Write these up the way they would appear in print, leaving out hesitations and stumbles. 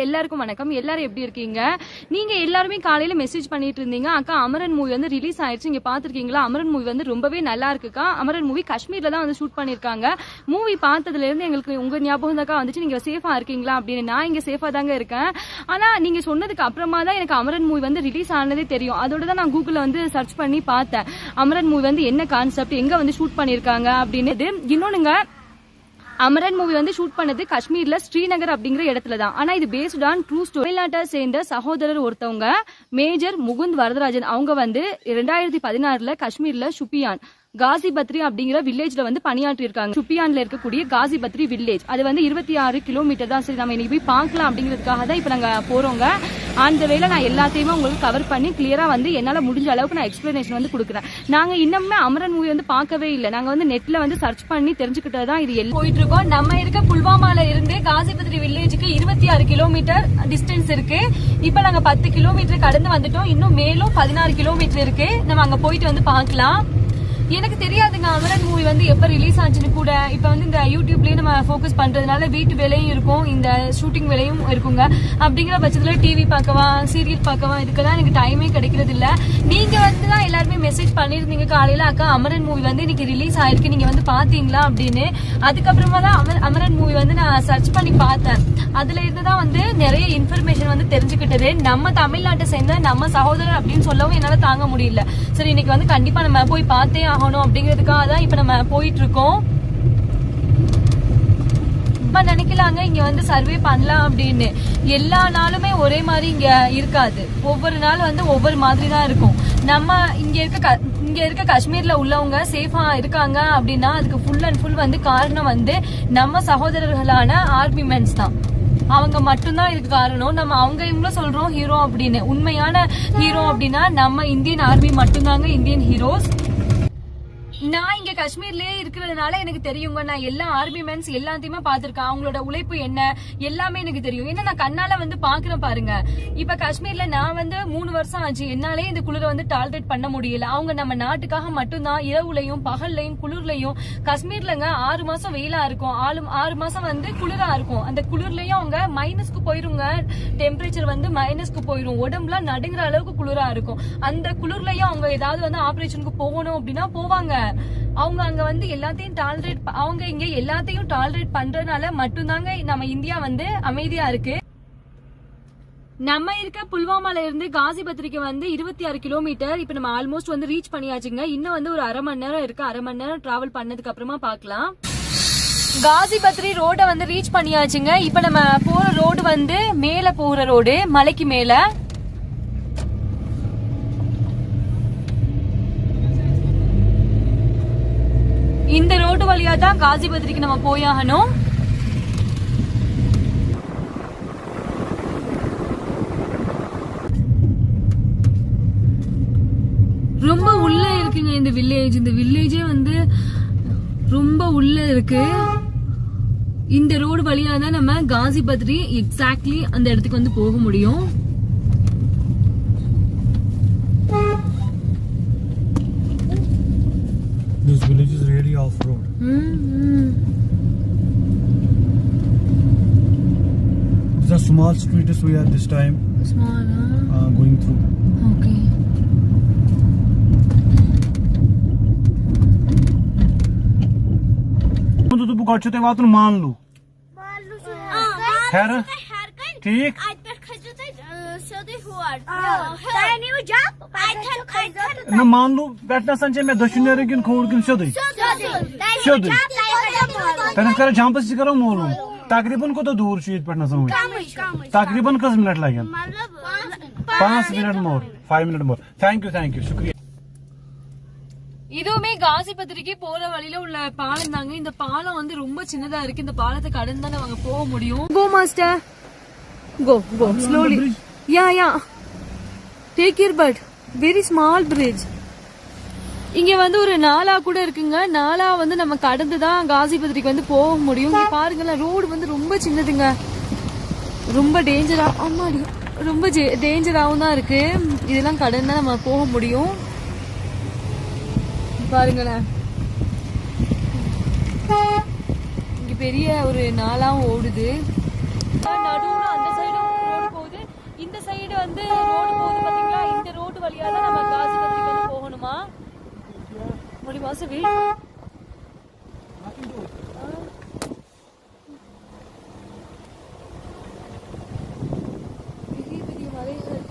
எல்லாருக்கும் வணக்கம். எல்லாரும் எப்படி இருக்கீங்க? நீங்க எல்லாருமே காலையில மெசேஜ் பண்ணிட்டு இருந்தீங்க, அக்கா அமரன் மூவி வந்து ரிலீஸ் ஆயிடுச்சு, இங்க பாத்துருக்கீங்களா? அமரன் மூவி வந்து ரொம்பவே நல்லா இருக்குக்கா. அமரன் மூவி காஷ்மீர்ல தான் வந்து ஷூட் பண்ணிருக்காங்க. மூவி பார்த்ததுல இருந்து எங்களுக்கு உங்க ஞாபகம் தாக்கா வந்துச்சு, நீங்க சேஃபா இருக்கீங்களா அப்படின்னு. நான் இங்க சேஃபா தாங்க இருக்கேன். ஆனா நீங்க சொன்னதுக்கு அப்புறமா தான் எனக்கு அமரன் மூவி வந்து ரிலீஸ் ஆனதே தெரியும். அதோட தான் நான் கூகுள்ல வந்து சர்ச் பண்ணி பார்த்தேன், அமரன் மூவி வந்து என்ன கான்செப்ட், எங்க வந்து ஷூட் பண்ணிருக்காங்க அப்படின்னு. இன்னொன்னுங்க, அமரன் மூவி வந்து ஷூட் பண்ணது காஷ்மீர்ல ஸ்ரீநகர் அப்படிங்கிற இடத்துல தான். ஆனா இது பேஸ்ட் ஆன் ட்ரூ ஸ்டோரி. தமிழ்நாட்டை சேர்ந்த சகோதரர் ஒருத்தவங்க மேஜர் முகுந்த் வரதராஜன், அவங்க வந்து 2016 காஷ்மீர்ல ஷுப்பியான் காசிபத்ரி அப்படிங்கிற வில்லேஜ்ல வந்து பணியாற்றி இருக்காங்க. ஷுப்பியான்ல இருக்கக்கூடிய காசிபத்ரி வில்லேஜ், அது வந்து 26 கிலோமீட்டர் தான். சரி, நம்ம இன்னைக்கு போய் பார்க்கலாம் அப்படிங்கிறதுக்காக தான் இப்ப நாங்க போறோங்க. அந்த வேலை நான் எல்லாத்தையுமே உங்களுக்கு கவர் பண்ணி கிளியரா வந்து என்னால முடிஞ்ச அளவுக்கு நான் எக்ஸ்பிளனேஷன் வந்து கொடுக்குறேன். நாங்க இன்னுமே அமரன் மூவி வந்து பார்க்கவே இல்லை. நாங்க வந்து நெட்ல வந்து சர்ச் பண்ணி தெரிஞ்சுக்கிட்டதான் இது எல்லாம் போயிட்டு இருக்கோம். நம்ம இருக்க புல்வாமால இருந்து காசிபத்ரி வில்லேஜுக்கு 26 கிலோமீட்டர் டிஸ்டன்ஸ் இருக்கு. இப்ப நாங்க 10 கிலோமீட்டர் கடந்து வந்துட்டோம். இன்னும் மேலும் 16 கிலோமீட்டர் இருக்கு. நம்ம அங்க போயிட்டு வந்து பார்க்கலாம். எனக்கு தெரியாதுங்க அமரன் மூவி வந்து எப்ப ரிலீஸ் ஆச்சுன்னு கூட. இப்ப வந்து இந்த யூடியூப்லயே நம்ம போக்கஸ் பண்றதுனால வீட்டு வேலையும் இருக்கும், இந்த ஷூட்டிங் வேலையும் இருக்குங்க. அப்படிங்கிற பட்சத்துல டிவி பார்க்கவா, சீரியல் பார்க்கவா, இதுக்கெல்லாம் எனக்கு டைமே கிடைக்கிறது இல்ல. நீங்க வந்து தான் எல்லாருமே மெசேஜ் பண்ணிருந்தீங்க காலையில, அக்கா அமரன் மூவி வந்து இன்னைக்கு ரிலீஸ் ஆயிருக்கு, நீங்க வந்து பாத்தீங்களா அப்படின்னு. அதுக்கப்புறமா தான் அமரன் மூவி வந்து நான் சர்ச் பண்ணி பார்த்தேன். அதுல இருந்துதான் வந்து நிறைய இன்ஃபர்மேஷன் வந்து தெரிஞ்சுக்கிட்டது. நம்ம தமிழ்நாட்டை சேர்ந்த நம்ம சகோதரர் அப்படின்னு சொல்லவும் என்னால தாங்க முடியல. சரி, இன்னைக்கு வந்து கண்டிப்பா நம்ம போய் பார்த்தே ஆகணும் அப்படிங்கிறதுக்காக தான் இப்ப நம்ம போயிட்டு இருக்கோம். நினைக்கலாங்க இங்க வந்து சர்வே பண்ணலாம் அப்படின்னு. எல்லா நாளுமே ஒரே மாதிரி இங்க இருக்காது. ஒவ்வொரு நாள் வந்து ஒவ்வொரு மாதிரி தான் இருக்கும். நம்ம இங்க இருக்க காஷ்மீர்ல உள்ளவங்க சேஃபா இருக்காங்க அப்படின்னா அதுக்கு ஃபுல் அண்ட் ஃபுல் வந்து காரணம் வந்து நம்ம சகோதரர்களான ஆர்மி மென்ஸ் தான். அவங்க மட்டும்தான் இதுக்கு காரணம். நம்ம அவங்க இவங்களும் சொல்றோம் ஹீரோ அப்படின்னு. உண்மையான ஹீரோ அப்படின்னா நம்ம இந்தியன் ஆர்மி மட்டும்தாங்க இந்தியன் ஹீரோஸ். நான் இங்க காஷ்மீர்லயே இருக்கிறதுனால எனக்கு தெரியுங்க. நான் எல்லா ஆர்மி மென்ஸ் எல்லாத்தையுமே பாத்திருக்கேன். அவங்களோட உழைப்பு என்ன எல்லாமே எனக்கு தெரியும். ஏன்னா நான் கண்ணால வந்து பாக்குறேன் பாருங்க. இப்ப காஷ்மீர்ல நான் வந்து 3 வருஷம் ஆச்சு. என்னாலே இந்த குளிரை வந்து டாலரேட் பண்ண முடியல. அவங்க நம்ம நாட்டுக்காக மட்டும்தான் இரவுலையும் பகல்லையும் குளிர்லையும். காஷ்மீர்லங்க 6 மாசம் வெயிலா இருக்கும், 6 மாசம் வந்து குளிரா இருக்கும். அந்த குளிர்லயும் அவங்க மைனஸ்க்கு போயிருங்க. டெம்பரேச்சர் வந்து மைனஸ்க்கு போயிரும். உடம்புலாம் நடுங்கிற அளவுக்கு குளிரா இருக்கும். அந்த குளிர்லயும் அவங்க ஏதாவது வந்து ஆபரேஷனுக்கு போகணும் அப்படின்னா போவாங்க. அவங்க அங்க வந்து எல்லாத்தையும் டாலரேட் பண்றதுனால மட்டும்தாங்க நம்ம இந்தியா வந்து அமைதியா இருக்கு. நம்ம இருக்க புல்வாமால இருந்து காசிபத்ரிக்கு வந்து 26 கிலோமீட்டர். இப்ப நம்ம ஆல்மோஸ்ட் வந்து ரீச் பண்ணியாச்சுங்க. இன்னும் வந்து ஒரு 1/2 மணி நேரம் இருக்கு. 1/2 மணி நேரம் டிராவல் பண்ணதுக்கு அப்புறமா பாக்கலாம். காசிபத்ரி ரோட வந்து ரீச் பண்ணியாச்சுங்க. இப்ப நம்ம போற ரோடு வந்து மேல போற ரோடு, மலைக்கு மேல. இந்த ரோடு வழியா தான் காசிபத்ரிக்கு நம்ம போயாகணும். ரொம்ப உள்ள இருக்குங்க இந்த வில்லேஜ். இந்த வில்லேஜே வந்து ரொம்ப உள்ள இருக்கு. இந்த ரோடு வழியா தான் நம்ம காசிபத்ரி எக்ஸாக்ட்லி அந்த இடத்துக்கு வந்து போக முடியும். This village is really off-road. It's a small street is we are this time. Small, going through. Okay. तो तू कौन थे बात मान लू खैर ठीक मैं मान लू बैठना संजय मैं दशुन किन खोड़ किन सोद कर जंप करो मालूम तकरीबन को तो दूर पे तकरीबन कस मिनट लगे 5 minute more 5 minute more thank you शुक्रिया. இதுவுமே காசிபத்ரிக்கு போற வழியில உள்ள பாலம் தாங்க. இந்த பாலம் வந்து ரொம்ப சின்னதா இருக்கு. இந்த பாலத்தை கடந்து தான் அவங்க போக முடியும். Go master, go slowly. Yeah take care. But very small bridge. இங்க வந்து ஒரு நாலா கூட இருக்குங்க. நாலா வந்து நம்ம கடந்து தான் காசிபத்ரிக்கு வந்து போக முடியும். இங்க பாருங்களேன், ரோடு வந்து ரொம்ப சின்னதுங்க. ரொம்ப டேஞ்சரா, ஆமாடி ரொம்ப டேஞ்சராவும் தான் இருக்கு. இதெல்லாம் கடந்து தான் நம்ம போக முடியும். பாருங்களேன், இங்க பெரிய ஒரு நாளாவும் ஓடுது. நடுவுல அந்த சைடும் இருக்கு. பெரிய பெரிய மலைகள்.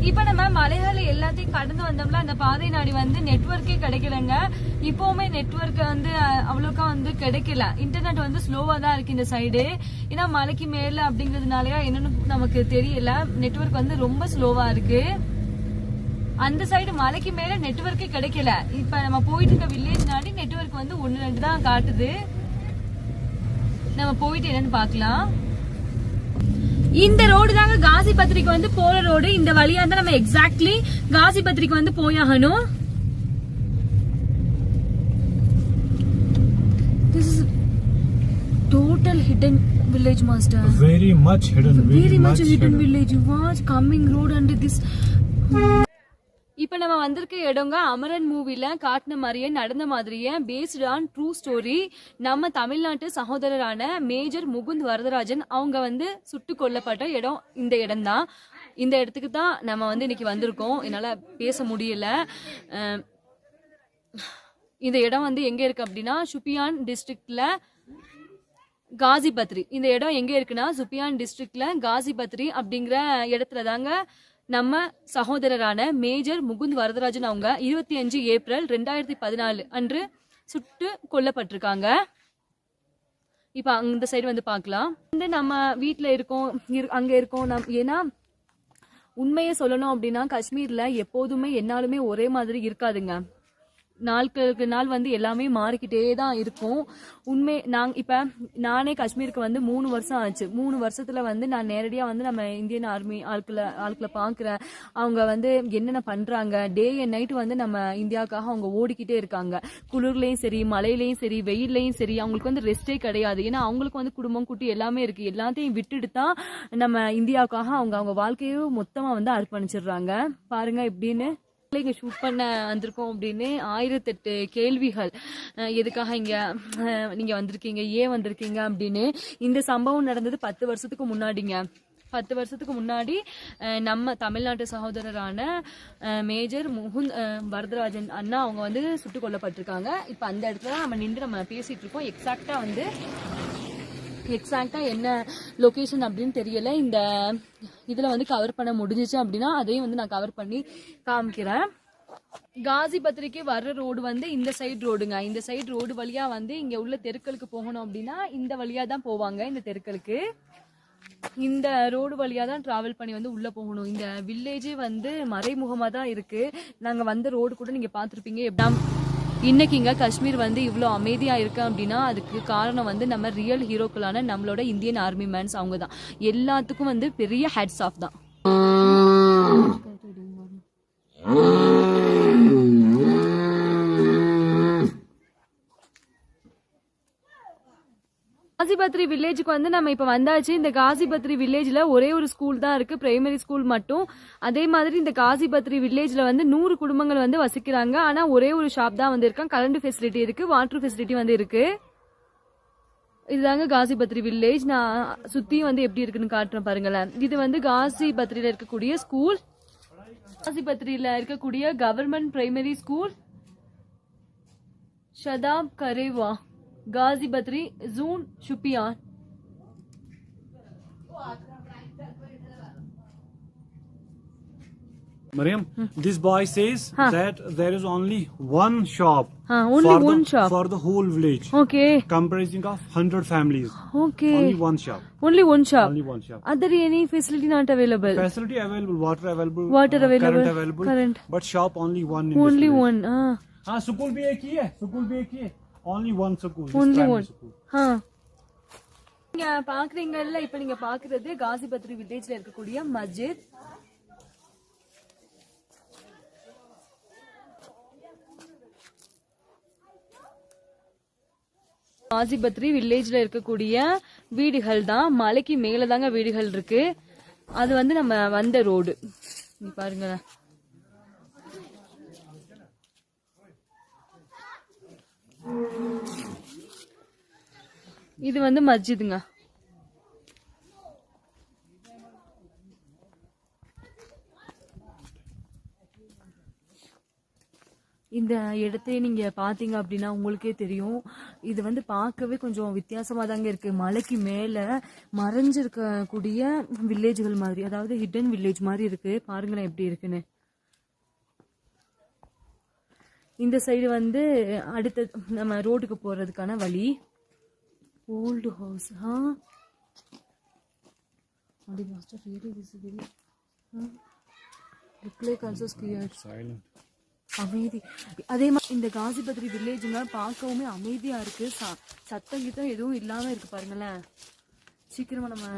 இப்ப நம்ம மலைகள் எல்லாத்தையும் கடந்து வந்தோம்ல, அந்த பாதை நாடி வந்து நெட்வொர்க்கே கிடைக்கலங்க. இப்பவுமே நெட்வொர்க் வந்து அவ்வளோக்கா வந்து கிடைக்கல. இன்டர்நெட் வந்து ஸ்லோவா தான் இருக்கு இந்த சைடு. ஏன்னா மலைக்கு மேல அப்படிங்கறதுனாலயா என்னன்னு நமக்கு தெரியல, நெட்வொர்க் வந்து ரொம்ப ஸ்லோவா இருக்கு. அந்த சைடு மலைக்கு மேல நெட்வொர்க்கே கிடைக்கல. இப்ப நம்ம போயிட்டு இருக்க வில்லேஜ் நாடி நெட்வொர்க் வந்து 1-2 தான் காட்டுது. நம்ம போயிட்டு என்னன்னு பாக்கலாம். இந்த ரோடு தாங்க காசி பத்திரிக்கு வந்து போற ரோடு. இந்த வழியா தான் நம்ம எக்ஸாக்ட்லி காசி பத்திரிக்கு வந்து போயாகணும். This is total hidden village, master. Very much hidden. Very much hidden village. Watch coming road under this. இப்ப நம்ம வந்திருக்க இடங்க அமரன் மூவில காட்டின மாதிரியே நடந்த மாதிரியே பேஸ்ட் ஆன் ட்ரூ ஸ்டோரி. நம்ம தமிழ்நாட்டு சகோதரரான மேஜர் முகுந்த் வரதராஜன் அவங்க வந்து சுட்டு கொல்லப்பட்ட இடம் இந்த இடம் தான். இந்த இடத்துக்கு தான் நம்ம வந்து இன்னைக்கு வந்திருக்கோம். என்னால பேச முடியல. இந்த இடம் வந்து எங்க இருக்கு அப்படின்னா சுப்பியான் டிஸ்ட்ரிக்ட்ல காசிபத்ரி. இந்த இடம் எங்க இருக்குன்னா சுப்பியான் டிஸ்ட்ரிக்ட்ல காசிபத்ரி அப்படிங்கிற இடத்துல தாங்க நம்ம சகோதரரான மேஜர் முகுந்த் வரதராஜன் அவங்க 25 ஏப்ரல் 2014 அன்று சுட்டு கொல்லப்பட்டிருக்காங்க. இப்ப அந்த சைடு வந்து பார்க்கலாம். வந்து நம்ம வீட்டுல இருக்கோம், அங்க இருக்கோம். ஏன்னா உண்மையை சொல்லணும் அப்படின்னா காஷ்மீர்ல எப்போதுமே என்னாலுமே ஒரே மாதிரி இருக்காதுங்க. நாட்களுக்கு நாள் வந்து எல்லாமே மாறிக்கிட்டே தான் இருக்கும். இப்ப நானே காஷ்மீருக்கு வந்து 3 வருஷம் ஆச்சு. 3 வருஷத்துல வந்து நான் நேரடியா வந்து நம்ம இந்தியன் ஆர்மி ஆட்களை பாக்குறேன். அவங்க வந்து என்னென்ன பண்றாங்க, டே அண்ட் நைட் வந்து நம்ம இந்தியாவுக்காக அவங்க ஓடிக்கிட்டே இருக்காங்க. குளிர்லயும் சரி, மழையிலயும் சரி, வெயிலையும் சரி, அவங்களுக்கு வந்து ரெஸ்டே கிடையாது. ஏன்னா அவங்களுக்கு வந்து குடும்பம் குட்டி எல்லாமே இருக்கு. எல்லாத்தையும் விட்டுட்டு தான் நம்ம இந்தியாவுக்காக அவங்க வாழ்க்கையும் மொத்தமா வந்து அர்ப்பணிச்சிடுறாங்க. பாருங்க எப்படின்னு. இங்க ஷூட் பண்ண வந்திருக்கோம் அப்படின்னு 1008 கேள்விகள். எதுக்காக இங்க நீங்க வந்திருக்கீங்க, ஏன் வந்திருக்கீங்க அப்படின்னு. இந்த சம்பவம் நடந்தது 10 வருஷத்துக்கு முன்னாடிங்க. 10 வருஷத்துக்கு முன்னாடி நம்ம தமிழ்நாட்டு சகோதரரான மேஜர் முகுந்த் வரதராஜன் அண்ணா அவங்க வந்து சுட்டுக் கொல்லப்பட்டிருக்காங்க. இப்ப அந்த இடத்துல நம்ம நின்று நம்ம பேசிட்டு இருக்கோம். எக்ஸாக்டா என்ன லொகேஷன் அப்படின்னு தெரியல. இந்த இதுல வந்து கவர் பண்ண முடிஞ்சிச்சு அப்படின்னா அதையும் வந்து நான் கவர் பண்ணி காமிக்கிறேன். காசிபத்ரிக்கு வர்ற ரோடு வந்து இந்த சைடு ரோடுங்க. இந்த சைடு ரோடு வழியா வந்து இங்க உள்ள தெருக்களுக்கு போகணும் அப்படின்னா இந்த வழியா தான் போவாங்க. இந்த தெருக்களுக்கு இந்த ரோடு வழியா தான் டிராவல் பண்ணி வந்து உள்ள போகணும். இந்த வில்லேஜே வந்து மறைமுகமா தான் இருக்கு. நாங்க வந்த ரோடு கூட நீங்க பாத்திருப்பீங்க. இன்னைக்கு இங்க காஷ்மீர் வந்து இவ்வளோ அமைதியா இருக்கு அப்படின்னா அதுக்கு காரணம் வந்து நம்ம ரியல் ஹீரோக்களான நம்மளோட இந்தியன் ஆர்மி மேன்ஸ். அவங்க தான் எல்லாத்துக்கும் வந்து பெரிய ஹேட்ஸ் ஆஃப் தான். காசிபத்ரி வில்லேஜுக்கு வந்து நம்ம இப்ப வந்தாச்சு. இந்த காசிபத்ரி வில்லேஜ்ல ஒரே ஒரு ஸ்கூல் தான் இருக்கு, பிரைமரி ஸ்கூல் மட்டும். அதே மாதிரி இந்த காசிபத்ரி வில்லேஜ்ல வந்து 100 குடும்பங்கள் வந்து வசிக்கிறாங்க. ஆனா ஒரே ஒரு ஷாப் தான் வந்து இருக்கு. கரண்ட் ஃபெசிலிட்டி இருக்கு, வாட்டர் ஃபெசிலிட்டி வந்து இருக்கு. இதுதாங்க காசிபத்ரி வில்லேஜ். நான் சுத்தியும் வந்து எப்படி இருக்குன்னு காட்டுறேன் பாருங்களேன். இது வந்து காசிபத்ரியில இருக்கக்கூடிய ஸ்கூல். காசிபத்ரியில இருக்கக்கூடிய government primary school Shadab Karewa Gazipatri Zone Shupiyan. Mariam, this boy says that there is only one shop. For the whole village. Okay. Comprising of 100 families. Okay. Only one shop. Only one shop. Only one shop. Are there any facility not available? Facility available, water available. Current available. But shop only one in only this one. School bhi ek hi hai. School bhi ek hi hai. Only one school. Only one. நீங்க பாக்குறீங்கல்ல, இப்ப நீங்க பாக்குறது காசிபத்ரி வில்லேஜ்ல இருக்கக்கூடிய மஸ்ஜித். காசிபத்ரி வில்லேஜ்ல இருக்கக்கூடிய வீடுகள் தான். மலைக்கு மேலதாங்க வீடுகள் இருக்கு. அது வந்து நம்ம வந்த ரோடு பாருங்க. இது வந்து மஸ்ஜிதுங்க. இந்த இடத்தை நீங்க பாத்தீங்க அப்படின்னா உங்களுக்கே தெரியும். இது வந்து பார்க்கவே கொஞ்சம் வித்தியாசமா தாங்க இருக்கு. மலைக்கு மேல மறைஞ்சிருக்கக்கூடிய வில்லேஜ்கள் மாதிரி, அதாவது ஹிடன் வில்லேஜ் மாதிரி இருக்கு. பாருங்களேன் எப்படி இருக்குன்னு. இந்த சைடு வந்து அடுத்த நம்ம ரோடுக்கு போறதுக்கான வழி. Old house. அமைதி. அதே மாதிரி இந்த காசிபத்ரி வில்லேஜுங்க பார்க்கவுமே அமைதியா இருக்கு. சத்தம் கித்தம் எதுவும் இல்லாம இருக்கு பாருங்களேன். சீக்கிரமா நம்ம